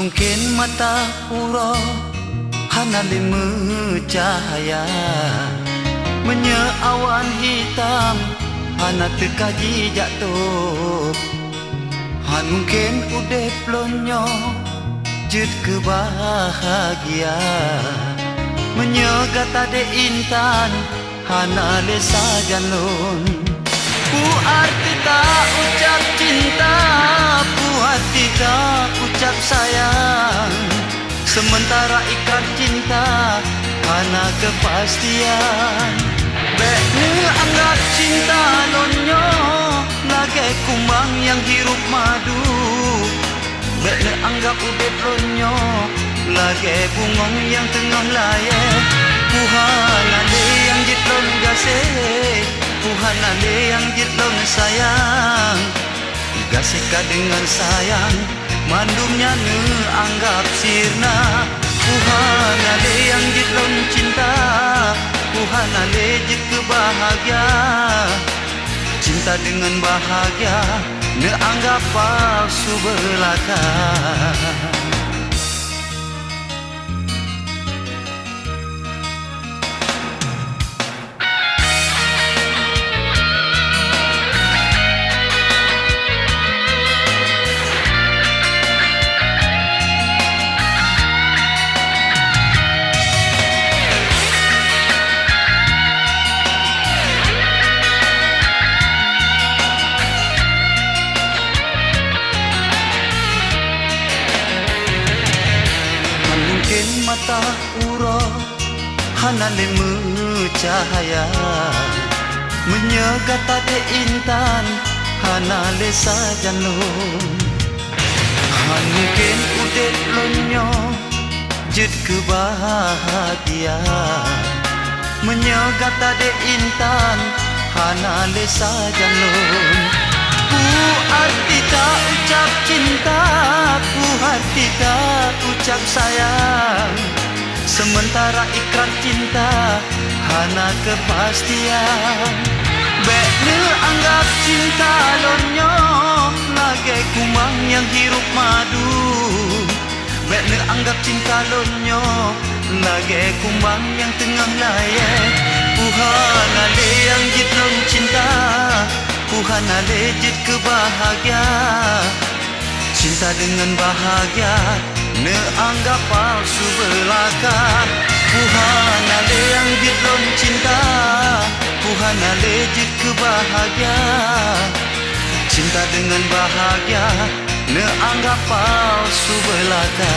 mungkin mata ura hana lemu cahaya menye awan hitam hana terkaji jatuh. Han mungkin udep lonyo jut kebahagia menye gata de intan hana le sajalon. Pu arti tak ucap cinta, pu hati tak ucap sayang. Sementara ikat cinta hana kepastian. Bekne anggap cinta lonyo lagi kumbang yang hirup madu. Bekne anggap udep lonyo lagi bungong yang tengah layar. Tuhan ale yang jitlon gasih, Tuhan ale yang jitlon sayang. Gasihka dengan sayang, mandumnya ne anggap sirna. Tuhan ale yang jitlon cinta, Tuhan ale jit kebahagia. Cinta dengan bahagia, ne anggap palsu belaka. Mata ura hana lemu cahaya menye gata de intan hana le sajalon. Han mungkin udep lonyo jut kebahagia menye gata de intan hana le sajalon. Ku arti tak ucap cinta, ku hati tak ucap sayang. Sementara ikrar cinta hana kepastian. Bekne anggap cinta lonyo lagi kumbang yang hirup madu. Bekne anggap cinta lonyo lagi kumbang yang tengah layar. Tuhan ale yang jitlon cinta, Tuhan ale jit kebahagia. Cinta dengan bahagia ne anggap palsu belaka. Tuhan ale yang jitlon cinta, Tuhan ale jit kebahagia. Cinta dengan bahagia ne anggap palsu belaka.